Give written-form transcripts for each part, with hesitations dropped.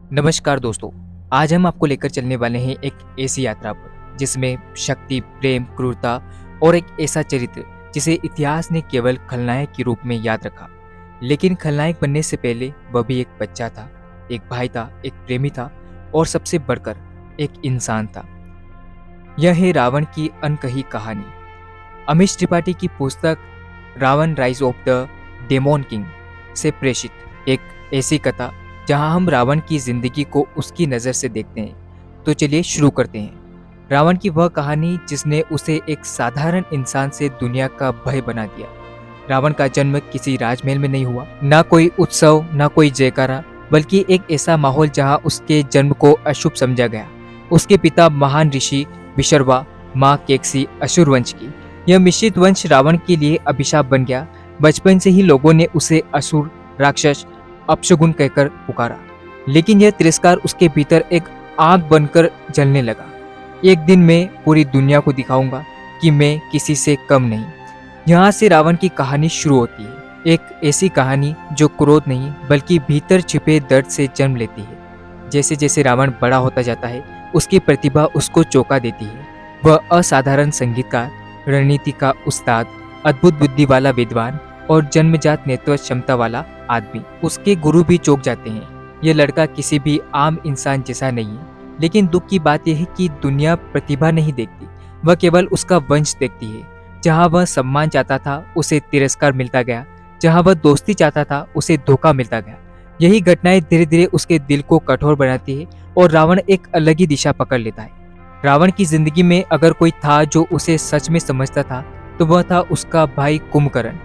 नमस्कार दोस्तों। आज हम आपको लेकर चलने वाले हैं एक ऐसी यात्रा पर जिसमें शक्ति, प्रेम, क्रूरता और एक ऐसा चरित्र जिसे इतिहास ने केवल खलनायक के रूप में याद रखा। लेकिन खलनायक बनने से पहले वह भी एक बच्चा था, एक भाई था, एक प्रेमी था और सबसे बढ़कर एक इंसान था। यह है रावण की अनकही कहानी। अमीश त्रिपाठी की पुस्तक Ravan rise of the demon king से प्रेषित एक ऐसी कथा जहां हम रावण की जिंदगी को उसकी नज़र से देखते हैं। तो चलिए शुरू करते हैं। रावण की वह कहानी जिसने उसे एक साधारण इंसान से दुनिया का भय बना दिया। रावण का जन्म किसी राजमहल में नहीं हुआ, ना कोई उत्सव, ना कोई जयकारा, बल्कि एक ऐसा माहौल जहां उसके जन्म को अशुभ समझा गया। उसके पिता महान ऋषि विशर्वा, माँ केकसी असुर वंश की। यह मिश्रित वंश रावण के लिए अभिशाप बन गया। बचपन से ही लोगों ने उसे असुर, राक्षस, अपशगुन कहकर पुकारा। लेकिन यह तिरस्कार उसके भीतर एक आग बनकर जलने लगा। एक दिन मैं पूरी दुनिया को दिखाऊंगा कि मैं किसी से कम नहीं। यहाँ से रावण की कहानी शुरू होती है। एक ऐसी कहानी जो क्रोध नहीं बल्कि भीतर छिपे दर्द से जन्म लेती है। जैसे जैसे रावण बड़ा होता जाता है, उसकी प्रतिभा उसको चौंका देती है। वह असाधारण संगीतकार, रणनीति का उस्ताद, अद्भुत बुद्धि वाला विद्वान और जन्मजात नेतृत्व क्षमता वाला आदमी। उसके गुरु भी चौंक जाते हैं। यह लड़का किसी भी आम इंसान जैसा नहीं है। लेकिन दुख की बात यह है कि दुनिया प्रतिभा नहीं देखती, वह केवल उसका वंश देखती है। जहाँ वह सम्मान चाहता था उसे तिरस्कार मिलता गया, जहाँ वह दोस्ती चाहता था उसे धोखा मिलता गया। यही घटनाएं धीरे धीरे उसके दिल को कठोर बनाती है और रावण एक अलग ही दिशा पकड़ लेता है। रावण की जिंदगी में अगर कोई था जो उसे सच में समझता था तो वह था उसका भाई कुंभकर्ण।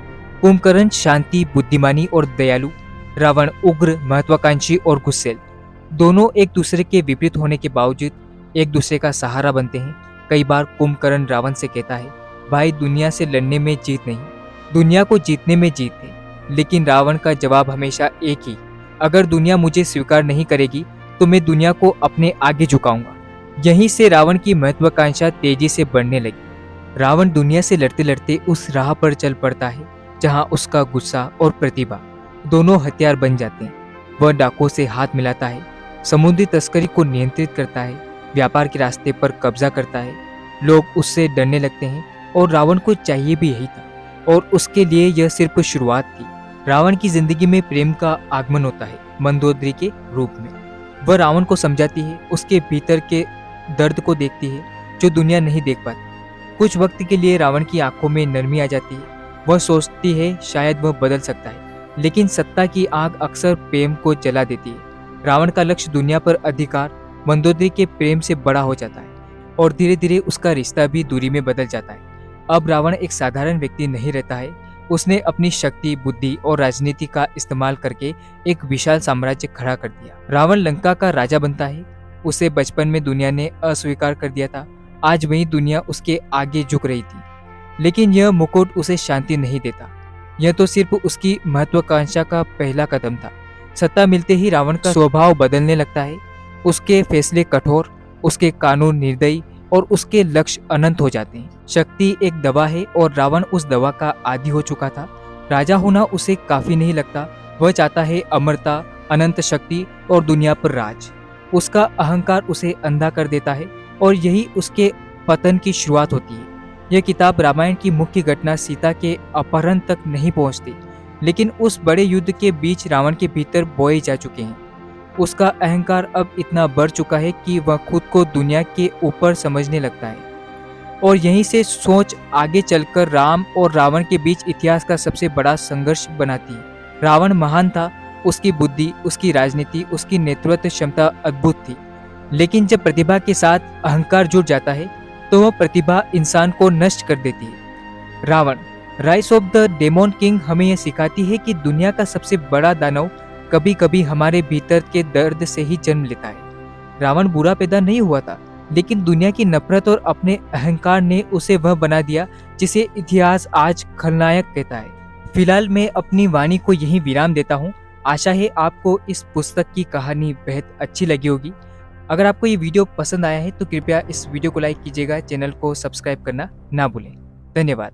कुंभकर्ण शांति, बुद्धिमानी और दयालु, रावण उग्र, महत्वाकांक्षी और गुस्सैल। दोनों एक दूसरे के विपरीत होने के बावजूद एक दूसरे का सहारा बनते हैं। कई बार कुंभकर्ण रावण से कहता है, भाई दुनिया से लड़ने में जीत नहीं, दुनिया को जीतने में जीत है। लेकिन रावण का जवाब हमेशा एक ही, अगर दुनिया मुझे स्वीकार नहीं करेगी तो मैं दुनिया को अपने आगे झुकाऊंगा। यहीं से रावण की महत्वाकांक्षा तेजी से बढ़ने लगी। रावण दुनिया से लड़ते लड़ते उस राह पर चल पड़ता है जहां उसका गुस्सा और प्रतिभा दोनों हथियार बन जाते हैं। वह डाकुओं से हाथ मिलाता है, समुद्री तस्करी को नियंत्रित करता है, व्यापार के रास्ते पर कब्जा करता है। लोग उससे डरने लगते हैं और रावण को चाहिए भी यही था। और उसके लिए यह सिर्फ शुरुआत थी। रावण की जिंदगी में प्रेम का आगमन होता है, मंदोदरी के रूप में। वह रावण को समझाती है, उसके भीतर के दर्द को देखती है जो दुनिया नहीं देख पाती। कुछ वक्त के लिए रावण की आंखों में नरमी आ जाती है। वह सोचती है शायद वह बदल सकता है, लेकिन सत्ता की आग अक्सर प्रेम को जला देती है। रावण का लक्ष्य दुनिया पर अधिकार मंदोदरी के प्रेम से बड़ा हो जाता है और धीरे धीरे उसका रिश्ता भी दूरी में बदल जाता है। अब रावण एक साधारण व्यक्ति नहीं रहता है। उसने अपनी शक्ति, बुद्धि और राजनीति का इस्तेमाल करके एक विशाल साम्राज्य खड़ा कर दिया। रावण लंका का राजा बनता है। उसे बचपन में दुनिया ने अस्वीकार कर दिया था। आज वही दुनिया उसके आगे झुक रही थी। लेकिन यह मुकुट उसे शांति नहीं देता। यह तो सिर्फ उसकी महत्वाकांक्षा का पहला कदम था। सत्ता मिलते ही रावण का स्वभाव बदलने लगता है। उसके फैसले कठोर, उसके कानून निर्दयी और उसके लक्ष्य अनंत हो जाते हैं। शक्ति एक दवा है और रावण उस दवा का आदी हो चुका था। राजा होना उसे काफी नहीं लगता। वह चाहता है अमरता, अनंत शक्ति और दुनिया पर राज। उसका अहंकार उसे अंधा कर देता है और यही उसके पतन की शुरुआत होती है। यह किताब रामायण की मुख्य घटना सीता के अपहरण तक नहीं पहुंचती, लेकिन उस बड़े युद्ध के बीच रावण के भीतर बोए जा चुके हैं। उसका अहंकार अब इतना बढ़ चुका है कि वह खुद को दुनिया के ऊपर समझने लगता है। और यहीं से सोच आगे चलकर राम और रावण के बीच इतिहास का सबसे बड़ा संघर्ष बनाती है। रावण महान था, उसकी बुद्धि, उसकी राजनीति, उसकी नेतृत्व क्षमता अद्भुत थी। लेकिन जब प्रतिभा के साथ अहंकार जुड़ जाता है तो वह प्रतिभा इंसान को नष्ट कर देती है। Ravan rise of the demon king हमें यह सिखाती है कि दुनिया का सबसे बड़ा दानव कभी कभी हमारे भीतर के दर्द से ही जन्म लेता है। रावण बुरा पैदा नहीं हुआ था, लेकिन दुनिया की नफरत और अपने अहंकार ने उसे वह बना दिया जिसे इतिहास आज खलनायक कहता है। फिलहाल मैं अपनी वाणी को यहीं विराम देता हूँ। आशा है आपको इस पुस्तक की कहानी बेहद अच्छी लगी होगी। अगर आपको ये वीडियो पसंद आया है तो कृपया इस वीडियो को लाइक कीजिएगा, चैनल को सब्सक्राइब करना ना भूलें। धन्यवाद।